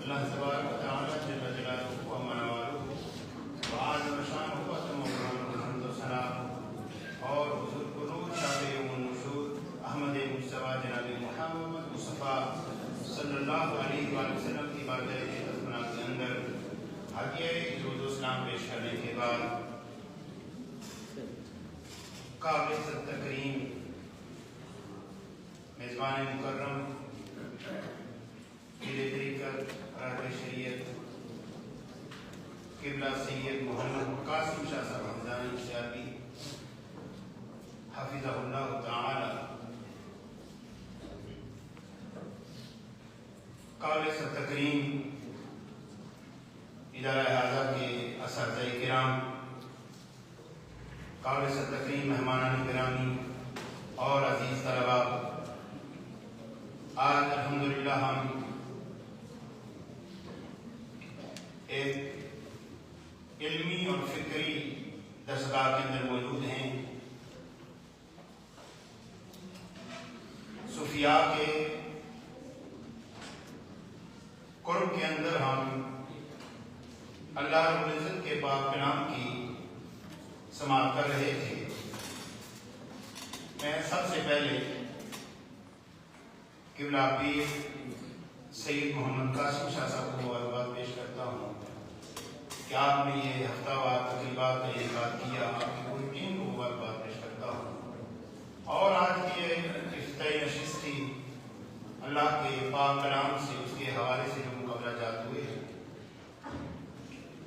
اللہ تبارک و تعالی جل جلالہ و منوالہ وعال رشان و قدم و حمد و ثنا اور حضور قنوط شافع النشور احمد مصطفیٰ جناب محمد مصطفیٰ صلی اللہ علیہ وآلہ وسلم کی بارگاہ تسبیح کے اندر ہدیہ درود و سلام پیش کرنے کے بعد قابل تکریم میزبان مکرم پیر طریقت راہ شریعت قبلہ سید محمد قاسم شاہ صاحب حمدانی سیابی حفظہ اللہ تعالی، قابل تکریم ادارہ اعزاز کے اساتذہ کرام، قابل تکریم مہمانان گرامی اور عزیز طلباء، آج الحمدللہ ہم ایک علمی اور فکری درسگاہ کے اندر موجود ہیں۔ صوفیاء کے قرب کے اندر ہم اللہ رب العزت کے پاک کلام کی سماعت کر رہے تھے۔ میں سب سے پہلے قبلہ پیر سید محمد قاسم شاہ صاحب کو مبارکباد پیش کرتا ہوں کہ آپ نے یہ ہفتہ وار تقریبات کا انعقاد کیا، آپ کی پوری ٹیم کو مبارکباد پیش کرتا ہوں۔ اور آج کی یہ افتتاحی نشست تھی، اللہ کے پاک کلام سے اس کے حوالے سے جو مقابلہ جات ہوئے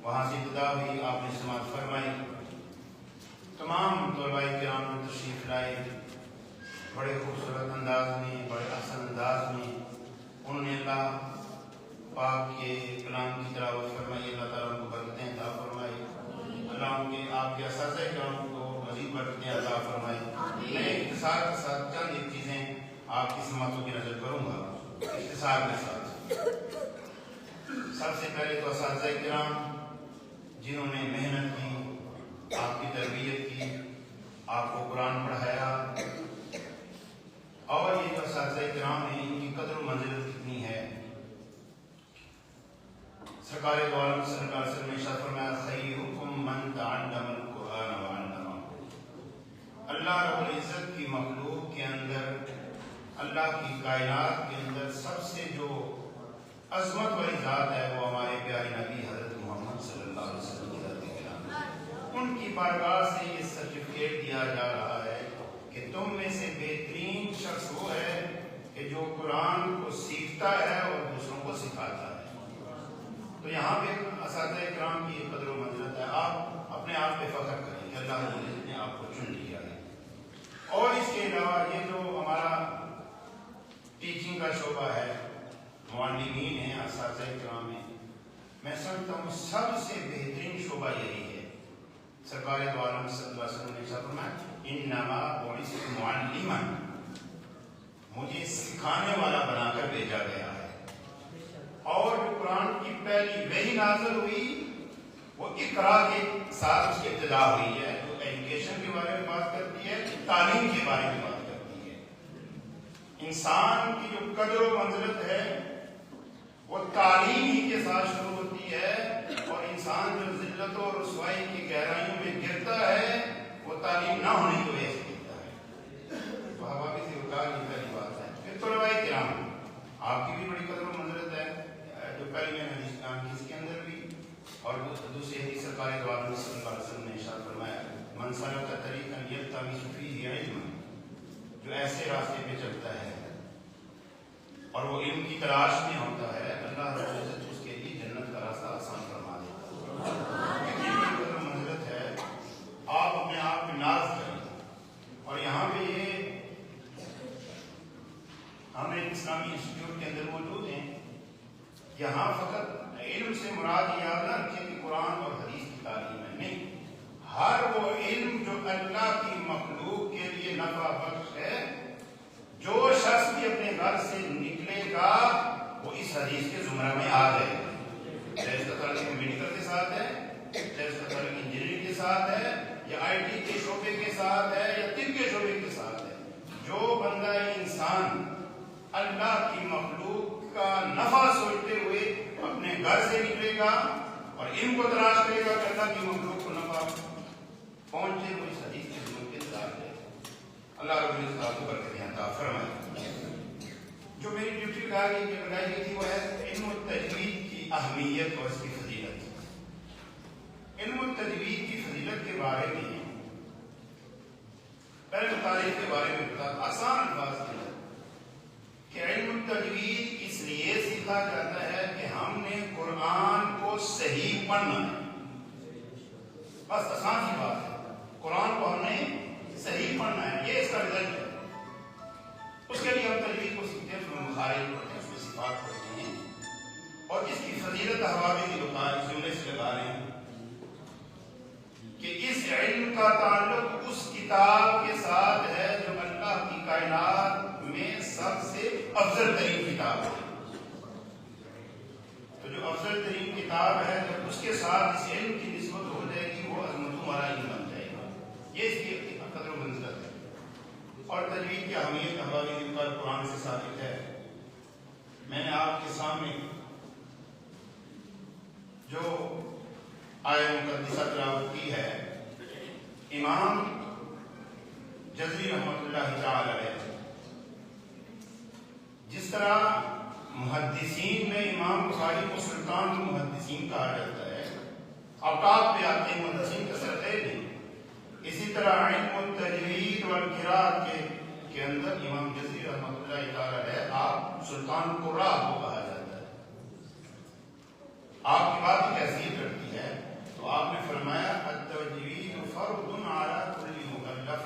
وہاں سے ابتدا ہوئی، آپ نے سماعت فرمائی، تمام طلباء کرام نے تشریف لائے، بڑے خوبصورت انداز میں، بڑے احسن انداز میں انہوں نے اللہ پاک کے کلام کی تلاوت فرمائی۔ اللہ تعالیٰ ان کو برکتیں عطا فرمائی، اللہ ان کے آپ کے اساتذہ کرام کو مزید برکتیں عطا فرمائی۔ میں اختصار کے ساتھ چند ایک چیزیں آپ کی سماعتوں کی نظر کروں گا اختصار کے ساتھ۔ سب سے پہلے تو اساتذہ کرام جنہوں نے محنت کی، آپ کی تربیت کی، آپ کو قرآن پڑھایا، اور یہ جو اساتذہ کرام ہیں ان کی قدر و منزلت کتنی ہے۔ سرکار دو عالم صلی اللہ علیہ وسلم نے ارشاد فرمایا خیرکم من تعلم القرآن وعلمہ۔ اللہ رب العزت کی مخلوق کے اندر، اللہ کی کائنات کے اندر سب سے جو عظمت والی ذات ہے وہ ہمارے پیارے نبی حضرت محمد صلی اللہ علیہ وسلم کی ذات کرام، ان کی بارگاہ سے یہ سرٹیفکیٹ دیا جا رہا ہے کہ تم میں سے بہترین شخص وہ ہے کہ جو قرآن کو سیکھتا ہے اور دوسروں کو سکھاتا ہے۔ تو یہاں پہ اساتذہ کرام کی قدر و منزلت ہے، آپ اپنے آپ پہ فخر کریں کہ اللہ تعالیٰ نے آپ کو چن لیا ہے۔ اور اس کے علاوہ یہ جو ہمارا ٹیچنگ کا شعبہ ہے، معلمین ہیں، اساتذہ کرام ہیں، میں سمجھتا ہوں سب سے بہترین شعبہ یہی ہے۔ سرکار دو عالم صلی اللہ علیہ وسلم نے فرمایا انما بعثت معلما، مجھے سکھانے والا بنا کر بھیجا گیا ہے۔ اور جو قرآن کی پہلی وحی نازل ہوئی وہ اقرا کے ساتھ اس کی ابتدا ہوئی ہے، جو ایجوکیشن کے بارے میں بات کرتی ہے، تعلیم کے بارے میں بات کرتی ہے۔ انسان کی جو قدر و منزلت ہے وہ تعلیم ہی کے ساتھ شروع ہوتی ہے، اور انسان جو ذلت و رسوائی کی گہرائیوں میں گرتا ہے وہ تعلیم نہ ہونے کی وجہ سے گرتا ہے۔ تو ہوا بھی سے اتار کی پہلی بات ہے۔ پھر طلباء کرام آپ کی بھی بڑی قدر و منزلت ہے، جو پہلی میں حدیث اس کے اندر بھی، اور دوسری حدیث سرکار دو عالم صلی اللہ علیہ وسلم نے ارشاد فرمایا من سلک طریقا یلتمس فیہ علما، جو ایسے راستے پہ چلتا ہے اور وہ علم کی تلاش میں ہوتا ہے، اللہ رب العزت اس کے لیے جنت کا راستہ آسان فرما دیتا ہے۔ کتنی قدر و منزلت ہے، آپ اپنے آپ پہ ناز کریں۔ اور یہاں پہ یہ ہم ایک اسلامی انسٹیٹیوٹ کے اندر موجود ہیں، یہاں فقط علم سے مراد یاد نہ رکھیں کہ قرآن اور حدیث کی تعلیم ہے، نہیں، ہر وہ علم جو اللہ کی مخلوق کے لیے نفع بخش ہے، جو شخص بھی اپنے گھر سے نکلے گا وہ اس حدیث کے زمرہ میں آ جائے گا، چاہے اس کا تعلق میڈیکل کے ساتھ ہے، چاہے اس کا تعلق انجینئرنگ کے ساتھ ہے، یا آئی ٹی کے شعبے کے ساتھ ہے، یا طب کے شعبے کے ساتھ ہے۔ جو بندہ انسان اللہ کی مخلوق کا نفع سوچتے ہوئے اپنے گھر سے نکلے گا اور علم کو تلاش کرے گا کہ اللہ کی مخلوق کو نفع پہنچے، وہ اس حدیث کے ضرور کے انتظار کرے گا۔ اللہ رب العزت کو برکت عطا فرمائے۔ جو میری ڈیوٹی لگائی گئی تھی وہ ہے علم التجوید کی اہمیت اور اس کی فضیلت۔ علم التجوید کی فضیلت کے بارے میں پہلے مطالعے کے بارے میں بتا، آسان الفاظ کے اندر کہ علم التجوید اس لیے سیکھا جاتا ہے کہ ہم نے قرآن کو صحیح پڑھنا ہے، بس آسان سی بات ہے، قرآن کو ہم نے صحیح پڑھنا ہے، یہ اس کا رزلٹ ہے۔ اس کے لیے ہم تجوید کو سیکھتے ہیں، اس میں مخارج پڑھتے ہیں، اس میں صفات پڑھتے ہیں، اور اس کی فضیلت احباب کی بتا اس جملے سے لگا رہے ہیں کہ اس علم کا تعلق اس کتاب کے ساتھ ہے جو اللہ کی کائنات میں سب سے افضل ترین کتاب ہے۔ تو جو افضل ترین کتاب ہے جب اس کے ساتھ اس علم کی نسبت ہو جائے گی وہ عظمت والا علم بن جائے گا، یہ اس کی قدر و منزلت ہے۔ اور تجوید کی اہمیت احباب پر قرآن سے ثابت ہے۔ میں نے آپ کے سامنے جو آیت مقدسہ تلاوت کی ہے، امام جزری رحمۃ اللہ تعالی علیہ، جس طرح محدثین میں امام بخاری کو سلطان المحدثین کہا جاتا ہے، اوقات پہ آتے ہیں محدثین کا سرخیز ہیں، اسی طرح علم التجوید والقراءت کے اندر امام جزری رحمۃ اللہ تعالی علیہ آپ سلطان القراء کو کہا جاتا ہے۔ آپ کی بات کی حیثیت رکھتی ہے تو آپ نے فرمایا التجوید فرض علی کل مکلف،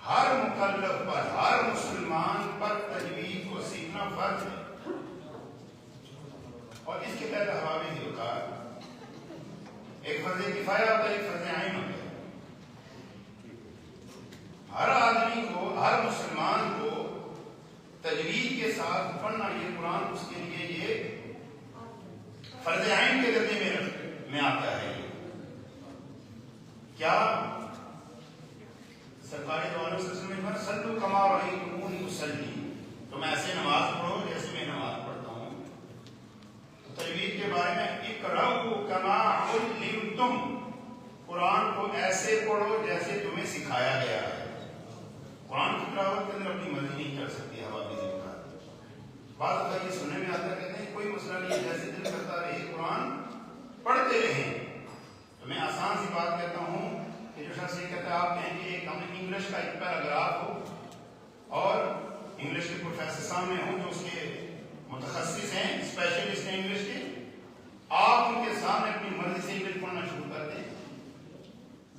ہر مکلف پر، ہر مسلمان پر تجوید کو سیکھنا فرض ہے۔ اور اس کے تحت احباب ذوالفقار ایک فرض کفایہ ہوتا ہے، ایک فرض عین ہوتا ہے۔ ہر آدمی کو، ہر مسلمان کو تجوید کے ساتھ پڑھنا، یہ قرآن اس کے لیے یہ فرض عین کے درجے میں آتا ہے۔ کیا سرکار دو علیہ وسلم نے صلو کما رأیتمونی اصلی، تم ایسے نماز پڑھو جیسے میں نماز پڑھتا ہوں۔ تو تجوید کے بارے میں اقرؤوا کما علمتم، قرآن کو ایسے پڑھو جیسے تمہیں سکھایا گیا ہے۔ قرآن کی تلاوت کے اندر اپنی مرضی نہیں کر سکتی حوالے سے بتا۔ بعض دفعہ یہ سننے میں آتا کہتے ہیں کوئی مسئلہ نہیں ہے، جیسے دل کرتا رہے قرآن پڑھتے رہیں۔ تو میں آسان سی بات کہتا ہوں کہ جو شخص یہ کہتا ہے آپ کہیں گے ایک ہم انگلش کا ایک پیراگراف ہو اور انگلش کے پروفیسر سامنے ہوں جو اس کے متخصص ہیں، اسپیشلسٹ ہیں انگلش کے، آپ ان کے سامنے اپنی مرضی سے انگلش پڑھنا شروع کر دیں،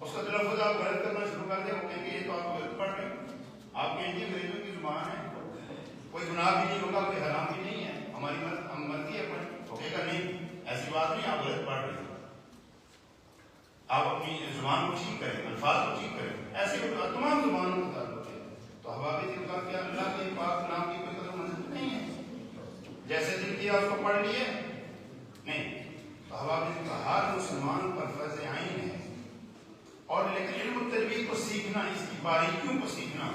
اس کا تلفظ آپ غلط کرنا شروع کر دیں، وہ کہیں گے یہ تو آپ غلط پڑھ رہے ہیں۔ آپ کہیں گے انگریزوں کی زبان ہے، کوئی گناہ بھی نہیں ہوگا، کوئی حرام بھی نہیں ہے، ہماری مرضی ہے پڑھیں، وہ کہے گا نہیں ایسی بات نہیں، آپ غلط پڑھ رہے ہیں، آپ اپنی زبان کو ٹھیک کریں، الفاظ کو ٹھیک کریں۔ ایسے تمام زبانوں کا تعلق ہے۔ تو احباب ذوالفقار کیا اللہ کے پاک نام کی کوئی قدر منزلت نہیں ہے؟ جیسے دل کیا اس کو پڑھ لیے نہیں۔ تو احباب ذوالفقار ہر مسلمان پر فرض عین ہے، اور لیکن علم التجوید کو سیکھنا، اس کی باریکیوں کو سیکھنا،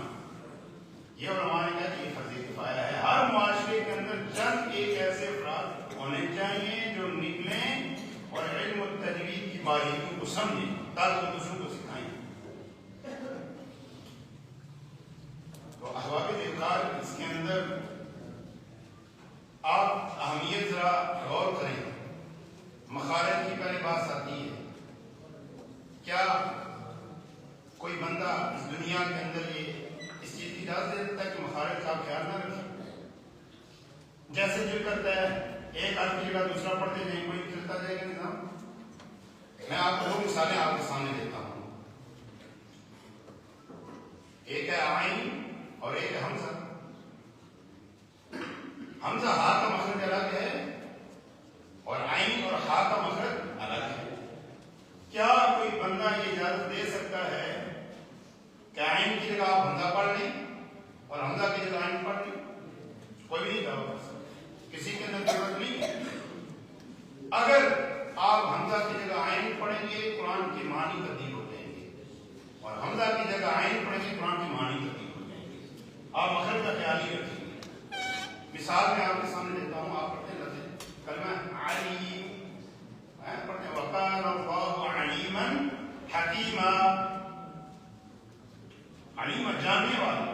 یہ علماء نے کہا کہ یہ فرض کفایہ ہے۔ ہر معاشرے کے اندر چند ایک ایسے افراد ہونے چاہیے جو نکلیں اور علم التجوید کی باریکیوں کو سمجھیں تاکہ دوسروں کو سکھائیں۔ تو احباب ذوالفقار اس کے اندر آپ اہمیت ذرا غور کریں۔ مخارج کی پہلے بات آتی ہے، کیا کوئی بندہ اس دنیا کے اندر یہ اس چیز کی اجازت دے دیتا ہے کہ مخارج کا خیال نہ رکھیں؟ جیسے دل کرتا ہے ایک حرف کی جگہ دوسرا پڑھتے جائیں، کوئی چلتا جائے گا نظام۔ میں آپ کو دو مثالیں آپ کے سامنے دیتا ہوں، ایک ہے عین اور ایک ہے حمزہ۔ حمزہ ہا کا مخرج الگ ہے اور عین اور ہا کا مخرج الگ ہے۔ کیا کوئی بندہ یہ اجازت دے سکتا ہے کہ عین کی جگہ آپ حمزہ پڑھ لیں اور حمزہ کی جگہ عین پڑھ لیں؟ کوئی بھی نہیں دعویٰ کر سکتا، کسی کے اندر ضرورت نہیں ہے۔ اگر آپ حمزہ کی جگہ عین پڑھیں گے قرآن کے معنی تبدیل ہو جائیں گے، اور حمزہ کی جگہ عین پڑھیں گے قرآن کے معنی تبدیل ہو جائیں گے۔ آپ مخرج کا خیال ہی رکھیں گے۔ مثال میں آپ کے سامنے دیتا ہوں، آپ پڑھتے ہیں جاننے والا.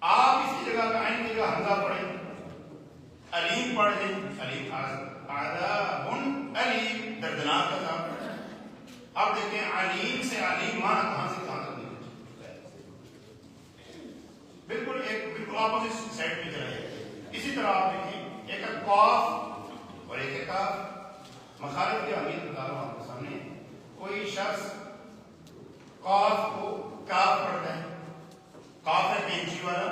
آپ اسی جگہ پہ آئیں جگہ حمزہ پڑھیں, علیم پڑھ لیں, علیم عذاب علیم دردناک عذاب. اب دیکھیں علیم سے علیم معنی کہاں سے کہاں تک نکلے, بالکل بالکل اپوزٹ سائڈ پہ چلا جائے. اسی طرح آپ دیکھیں ایک ہے قاف اور ایک ہے کاف. مخارج کی اہمیت بتا رہا ہوں آپ کے سامنے. کوئی شخص قاف کو کاف پڑھتا ہے, کاف ہے کینچی والا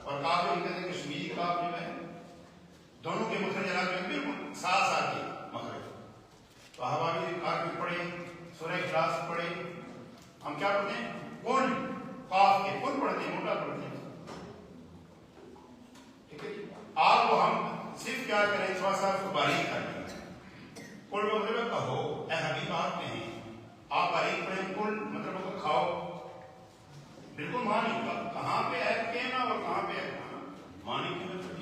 اور کاف ہے کہتے ہیں کشمیری کاف جو ہے, دونوں کے مخرج الگ ہیں, بالکل ساتھ ساتھ کے مخرج. تو ہماری کاف پڑھے, سورہ اخلاص پڑھے, ہم کیا پڑھتے ہیں کل, قاف کے کل پڑھتے ہیں, موٹا پڑھتے ہیں. ٹھیک ہے, آپ کو ہم صرف کیا کریں, تھوڑا سا اس کو باریک کر دیں. کل مطلب کہو, اے حبیب آپ کہیں, آپ باریک پڑھیں کل مطلب کو کھاؤ, بالکل معنی کہاں پہ ہے کہنا اور کہاں پہ ہے کھانا, معنی کی مطلب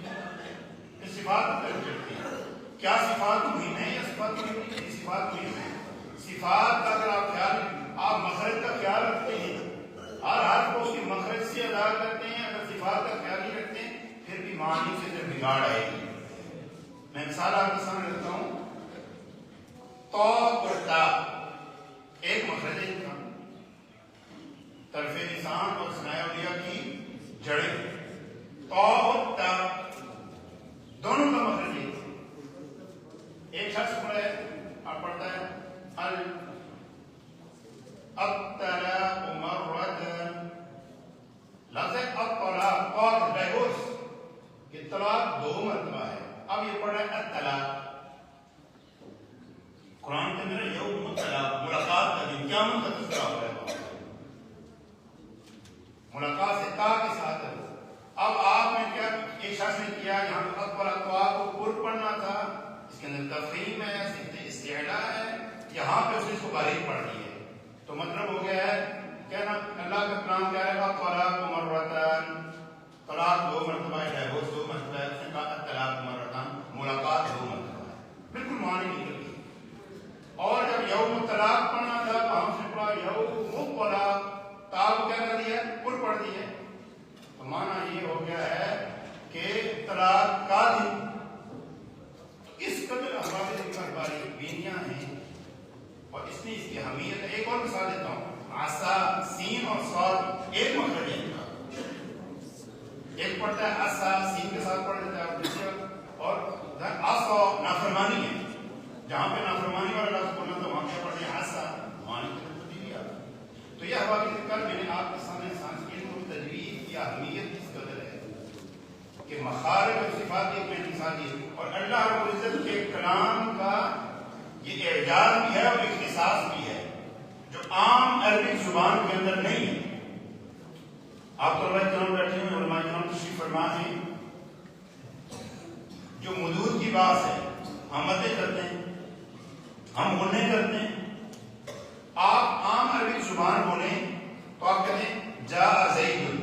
صفات کی طرف چلتی ہے. کیا صفات مہم ہے یا صفات مہم نہیں؟ صفات مہم ہے. صفات کا اگر آپ خیال, آپ مخرج کا خیال رکھتے ہیں, ہر حرف کو اس کی مخرج سے ادا کرتے ہیں, اگر صفات کا خیال نہیں رکھتے ہیں پھر بھی معنی سے جب بگاڑ آئے گی. میں مثال آپ کے سامنے رکھتا ہوں. تو اور تا ایک مخرج ہے, طرف لسان اور ثناء اولیاء کی جڑیں. تو اور تا دونوں کا مخرج ہے. ایک شخص پڑھے, آپ پڑھتا ہے الطلاق مرتان, لفظ الطلاق اور ڈائیورس کہ طلاق دو مرتبہ ہے. اب یہ پڑھ رہا ہے الطلاق. قرآن کے اندر یوم الطلاق, ملاقات کا دن, قیامت کا تذکرہ ہو رہا ہے. ملاقات سے تا کے ساتھ ہے. اب آپ نے کیا, ایک شخص نے کیا یہاں پہ الطلاق, تو آپ کو پر پڑھنا تھا, اس کے اندر تفخیم ہے, استعلاء ہے, یہاں پہ اس نے اس کو باریک پڑھ دی ہے. تو مطلب ہو گیا ہے کہنا اللہ کا کلام کیا ہے, الطلاق مرتان, طلاق دو مرتبہ ہے, ڈائیورس دو مرتبہ ہے. اس نے کہا الطلاق مرتان, ملاقات دو مرتبہ ہے. بالکل معنی نکل گئی. اور جب یوم الطلاق پڑھنا تھا تو ہم نے پڑھا یوم الطلاق, تاب کیا کر دیا, پر پڑھ دی ہے. تو معنی یہ ہو گیا ہے کہ طلاق کا دن. اس قدر ہمارے ذکر باری بینیاں ہیں اور اس نے اس کی اہمیت ہے. ایک اور مثال دیتا ہوں. عصا, سین اور صاد ایک مخرج ہے, ایک پڑھتا ہے عصا, سین کے ساتھ پڑھ دیتا ہے, اور عصا نافرمانی ہے. جہاں پہ نافرمانی والا لفظ بولنا تو وہاں کیا پڑھتے ہیں عصا, معنی کی تبدیلی آتا ہے. تو یہ حوالے ذکر میں نے آپ کے سامنے سانسکرت اور تجوید کی اہمیت اس قدر ہے کہ مخارج اور صفات کی ایک مثال ہے. اور اللہ رب العزت کے کلام کا یہ اعجاز بھی ہے اور اختصاص بھی ہے جو عام عربی زبان کے اندر نہیں ہے. آپ طلباء کرام بیٹھے ہوئے, علماء کرام تشریف فرما ہیں, جو مدود کی بات ہے ہم مدد کرتے ہیں, ہم غنے کرتے ہیں. آپ عام عربی زبان بولیں تو آپ کہتے ہیں جا زید,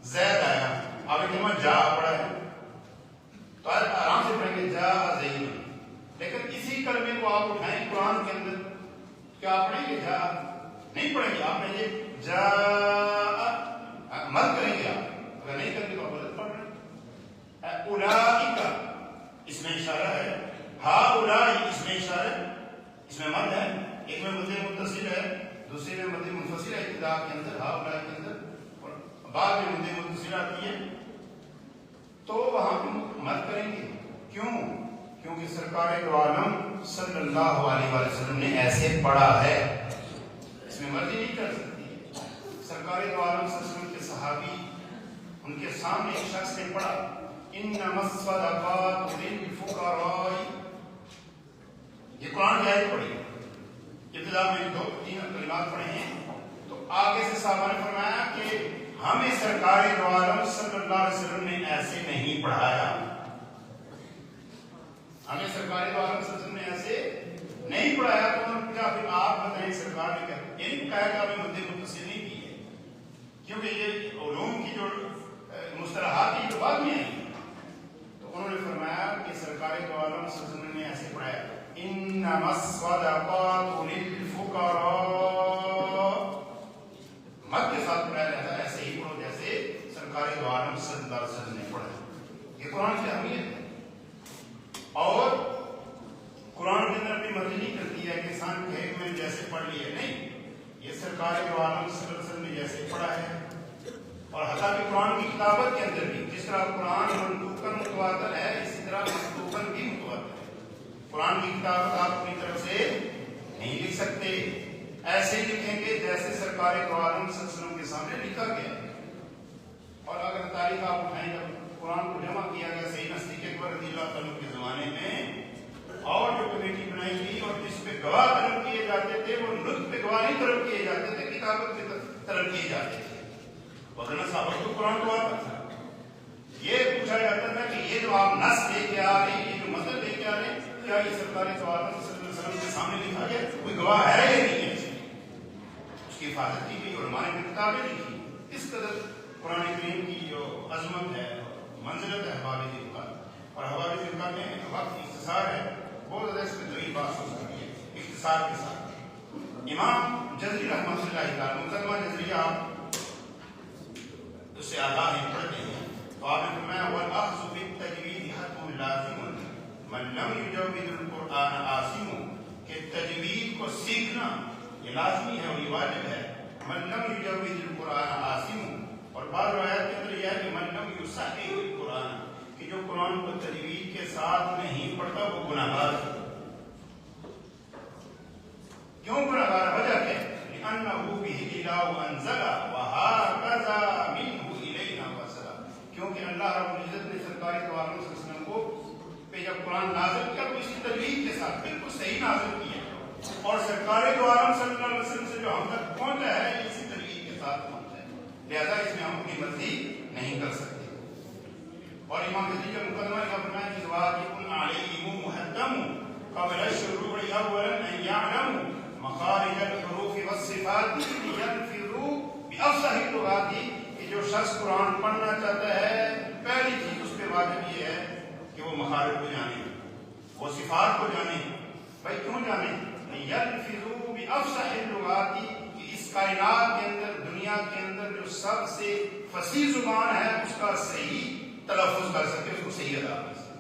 زید آیا. آپ ایک کلمہ جا پڑھا ہے تو آرام سے پڑھیں گے جا زید. لیکن اسی کلمے کو آپ اٹھائیں قرآن کے اندر, کیا آپ پڑھیں گے جا, نہیں پڑھیں گے. آپ پڑھیں گے جا, مت کریں گے. آپ اگر نہیں کریں گے تو آپ غلط پڑھ رہے ہیں. اولئک اس میں اشارہ ہے, ہؤلاء اس میں اشارہ ہے, اس میں مد ہے. ایک میں مد متصل ہے, دوسرے میں مد منفصل ہے ابتدا کے اندر, ہؤلاء کے اندر, اور بعد میں مد متصل آتی ہے. تو وہاں پہ مت کریں گے. کیوں؟ کیونکہ سرکار دو عالم صلی اللہ علیہ وسلم نے ایسے پڑھا ہے, اس میں مرضی نہیں کر سکتی. سرکار دو عالم صلی اللہ علیہ وسلم کے صحابی, ان کے سامنے ایک شخص نے پڑھا انما الصدقات للفقراء, یہ قرآن کی آیت پڑھی, ابتدا میں 2-3 کلمات پڑھے ہیں. تو آگے سے صحابہ نے فرمایا کہ ہمیں سرکار دو عالم صلی اللہ علیہ وسلم نے ایسے نہیں پڑھایا, ہمیں سرکار دو عالم صلی اللہ علیہ وسلم نے ایسے نہیں پڑھایا. تو انہوں نے کہا پھر آپ بتائیں سرکار نے کہا, یہ نہیں کہا کہ آپ نے مد متصل نہیں کی ہے, کیونکہ یہ علوم کی جو مصطلحات کی جو بعد میں آئی. تو انہوں نے فرمایا کہ سرکار دو عالم صلی اللہ علیہ وسلم نے ایسے پڑھایا انما الصدقات للفقراء, مد کے ساتھ پڑھایا جاتا ہے ایسے انسان کہے کہ میں نے جیسے پڑھ لیا، نہیں، یہ سرکار دو عالم صلی اللہ علیہ وسلم نے جیسے پڑھا ہے، اور حتیٰ کہ قرآن کی کتابت کے اندر بھی جس طرح قرآن منطوقاً متواتر ہے، اسی طرح منطوقاً بھی متواتر ہے۔ قرآن کی کتابت آپ اپنی طرف سے نہیں لکھ سکتے، ایسے لکھیں گے جیسے سرکار دو عالم صلی اللہ علیہ وسلم کے سامنے لکھا گیا ہے۔ اور اگر تاریخ آپ اٹھائیں، جب قرآن کو جمع کیا گیا سیدنا صدیق اکبر رضی اللہ عنہ کے زمانے میں، اور جو کمیٹی بنائی گئی اور جس پہ گواہ طلب کیے جاتے تھے، وہ نطق پہ گواہ نہیں طلب کیے جاتے تھے، کتابت پہ طلب کیے جاتے تھے۔ ورنہ صحابہ کو قرآن تو آتا تھا، یہ پوچھا جاتا تھا کہ یہ جو آپ نص لے کے آ رہے ہیں، یہ جو مطلب لے کے آ رہے ہیں، کیا یہ سرکار دو عالم صلی اللہ علیہ وسلم کے سامنے لکھا گیا؟ کوئی گواہ ہے یا نہیں ہے؟ اس کی حفاظت کی گئی اور ہمارے نے کتابیں لکھی۔ اس قدر قرآن کریم کی جو عظمت ہے، منزلت ہے حوالے ذکر کا، اور حوالے ذکر میں وقت اختصار ہے، بہت زیادہ اس میں طویل بات ہو سکتی ہے اختصار کے ساتھ۔ امام جزری رحمۃ اللہ تعالیٰ، مقدمہ جزریہ آپ اس سے آگاہ ہیں، پڑھتے ہیں، تو آپ نے فرمایا وَالْأَخْذُ بِالتَّجْوِيدِ حَتْمٌ لَازِمٌ مَنْ لَمْ يُجَوِّدُ الْقُرْآنَ عَاصِمٌ، کہ تجوید کو سیکھنا یہ لازمی ہے اور یہ واجب ہے۔ مَنْ لَمْ يُجَوِّدُ الْقُرْآنَ عَاصِمٌ، اور بعض روایت کے اندر یہ ہے کہ مَنْ لَمْ يُصَحِّحُ الْقُرْآنَ، کہ جو قرآن کو تجوید کے ساتھ نہیں پڑھتا وہ گناہگار ہے۔ کیوں گناہگار؟ وجہ کیا ہے؟ لِأَنَّهُ بِهِ الْإِلَٰهُ أَنزَلَ وَهَكَذَا مِنْهُ إِلَيْنَا وَصَلَ، کیونکہ اللہ رب العزت نے سرکار دو عالم صلی اللہ علیہ وسلم کو پہ جب قرآن نازل کیا تو اس کی تجوید کے ساتھ بالکل صحیح نازل کیا، اور سرکار دو عالم صلی اللہ علیہ وسلم سے جو ہم تک پہنچا ہے اسی تجوید کے ساتھ پہنچا ہے، لہذا اس میں ہم اپنی مرضی نہیں کر سکتے۔ اور امام جزری کا مقدمہ کا فرمایا کہ واجب علیہم محتم قبل الشروع اولا ان یعلموا مخارج الحروف والصفات لینفذوا بافصح اللغات، کہ جو شخص قرآن پڑھنا چاہتا ہے پہلی چیز اس پہ واجب یہ ہے کہ وہ مخارج کو جانے، وہ صفات کو جانے۔ بھائی کیوں جانے؟ لینفذوا بافصح اللغات، کہ اس کائنات کے اندر، دنیا کے اندر جو سب سے فصیح زبان ہے اس کا صحیح تلفظ کر سکے، اس کو صحیح ادا کر سکے۔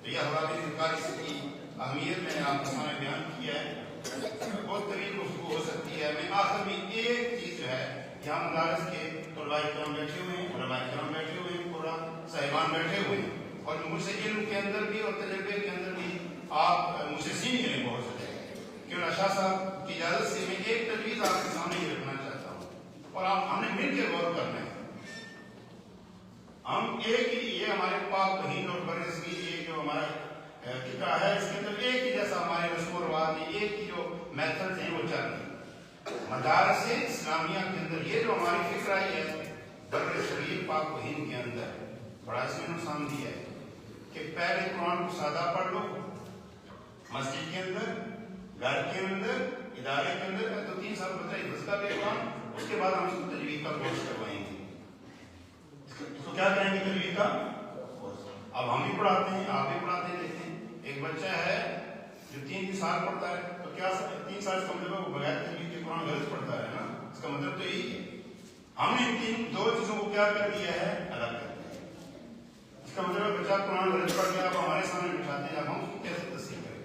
تو یہ حوالے ذکر کی اہمیت میں نے آپ کے سامنے بیان کیا ہے، بہت طویل گفتگو ہو سکتی ہے۔ میں آخر میں ایک چیز جو ہے، یہاں مدارس کے طلباء کرام بیٹھے ہوئے ہیں، علماء کرام بیٹھے ہوئے ہیں، قرآن صاحبان بیٹھے ہوئے ہیں، اور مجھ سے علم کے اندر بھی اور تجربے کے اندر بھی آپ مجھ سے سینئر ہیں بہت سے، کیوں شاہ صاحب کی اجازت سے میں ایک تجویز آپ کے سامنے یہ رکھنا چاہتا ہوں، اور ہم نے مل کے غور کرنا ہے۔ ہم ایک ہی، یہ ہمارے پاک ہند اور برصغیر یہ جو ہمارا فقہ ہے، اس کے اندر ایک ہی جیسا ہمارے رسم و رواج ہیں، ایک ہی جو میتھڈز ہیں وہ چل رہے ہیں۔ مدارس اسلامیہ کے اندر یہ جو ہماری فکر آئی ہے برصغیر پاک و ہند کے اندر، بڑا اس میں نقصان دیا ہے کہ پہلے قرآن کو سادہ پڑھ لو، مسجد کے اندر، گھر کے اندر، ادارے کے اندر، تو 3 سال بچہ حفظ کر لے قرآن، اس کے بعد ہم اس کو تجوید کا کورس کروائیں گے۔ تو کیا کریں گے تجوید کا کورس؟ اب ہم بھی پڑھاتے ہیں، آپ بھی پڑھاتے ہیں۔ دیکھتے ہیں ایک بچہ ہے جو 3 سال پڑھتا ہے، تو کیا 3 سال کا مطلب وہ بغیر تجوید کے قرآن غلط پڑھتا ہے نا؟ اس کا مطلب تو یہی ہے ہم نے ان 2 چیزوں کو کیا کر دیا ہے، الگ کر دیا ہے۔ اس کا مطلب بچہ قرآن غلط پڑھ گیا، اب ہمارے سامنے بٹھاتے ہیں، اب ہم اس کو کیسے تصحیح کریں؟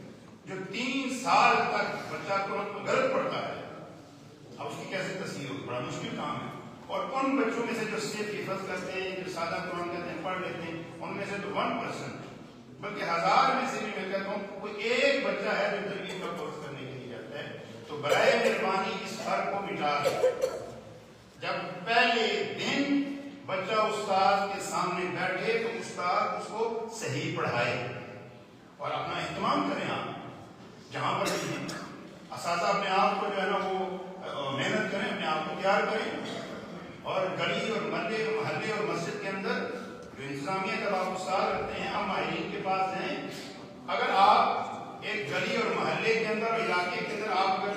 جو 3 سال تک بچہ قرآن غلط پڑھتا ہے، اب اس کی کیسے تصحیح ہوگی؟ بڑا مشکل کام ہے۔ اور ان بچوں میں سے جو صرف حفظ کرتے ہیں، جو سادہ قرآن کہتے ہیں پڑھ لیتے ہیں، ان میں سے تو 1%، بلکہ 1000 میں سے بھی میں کہتا ہوں کوئی ایک بچہ ہے جو تجوید کا کورس کرنے کے لیے جاتا ہے۔ تو برائے مہربانی اس فرق کو مٹا دیں، جب پہلے دن بچہ استاد کے سامنے بیٹھے تو استاد اس کو صحیح پڑھائے، اور اپنا اہتمام کریں۔ آپ جہاں پر بھی ہیں اساتذہ اپنے آپ کو جو ہے نا وہ محنت کریں، اپنے آپ کو تیار کریں، اور گلی اور محلے اور مسجد کے اندر جو انتظامیہ جب آپ استاد رکھتے ہیں، آپ ماہرین کے پاس ہیں، اگر آپ ایک گلی اور محلے کے اندر اور علاقے کے اندر آپ اگر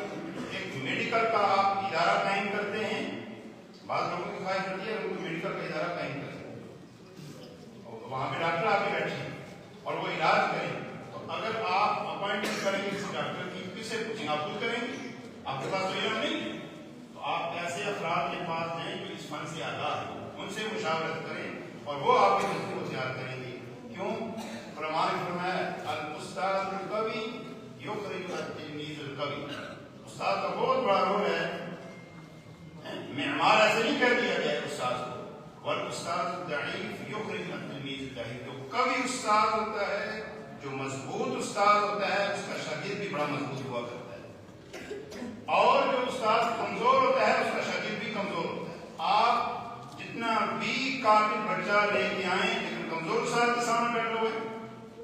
ایک میڈیکل کا آپ ادارہ قائم کرتے ہیں، بعض لوگوں کی خواہش ہوتی ہے ان کو میڈیکل کا ادارہ قائم کریں، وہاں پہ ڈاکٹر آ کے بیٹھیں اور وہ علاج کریں، تو اگر آپ اپوائنٹمنٹ کریں گے کسی ڈاکٹر کی، کس سے پوچھیں گے؟ آپ خود کریں گے؟ آپ کے پاس تو علم نہیں ہے، تو آپ ایسے افراد کے پاس جائیں جو اس فن سے آگاہ ہیں، ان سے مشاورت کریں اور وہ آپ کے جذبے کو تیار کریں گے۔ کیوں؟ علماء نے فرمایا الاستاذ القوی یخرج التلمیذ القوی، استاد ہوتا ہے اس کا شاگرد بھی بڑا مضبوط ہوا کرتا ہے، اور جو استاد کمزور ہوتا ہے اس کا شاگرد بھی کمزور ہوتا ہے۔ آپ جتنا بھی قابل بچہ لے کے آئیں لیکن کمزور استاد کے سامنے بیٹھو گے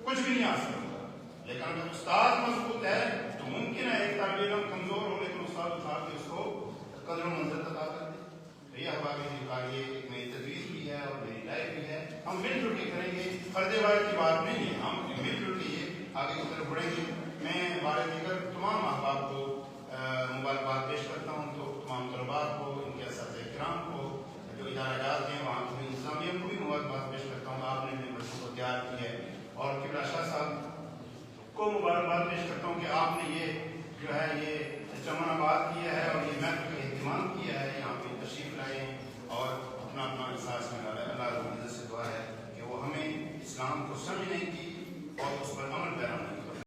کچھ بھی نہیں آ سکتا، لیکن اگر استاد مضبوط ہے تو ممکن ہے ایک طالب علم کمزور ہو لیکن استاد اٹھا کے اس کو قدر و منزل عطا کر دے۔ یہ ہماری یہ ایک میری تجویز بھی ہے اور میری رائے بھی ہے، ہم مل جل کے کریں گے، فرد واحد کی بات نہیں ہے، ہم مل جل کے یہ آگے کی طرف بڑھیں گے۔ میں بارے دیگر تمام احباب کو مبارکباد پیش کرتا ہوں، تو تمام طلباء کو، ان کے اساتذہ کرام کو، جو ادارہ جات ہیں وہاں کی انتظامیہ کو بھی مبارکباد پیش کرتا ہوں، آپ نے اپنے بچوں کو تیار کی ہے، اور قبلہ شاہ صاحب کو مبارکباد پیش کرتا ہوں کہ آپ نے یہ جو ہے یہ چمن آباد کیا ہے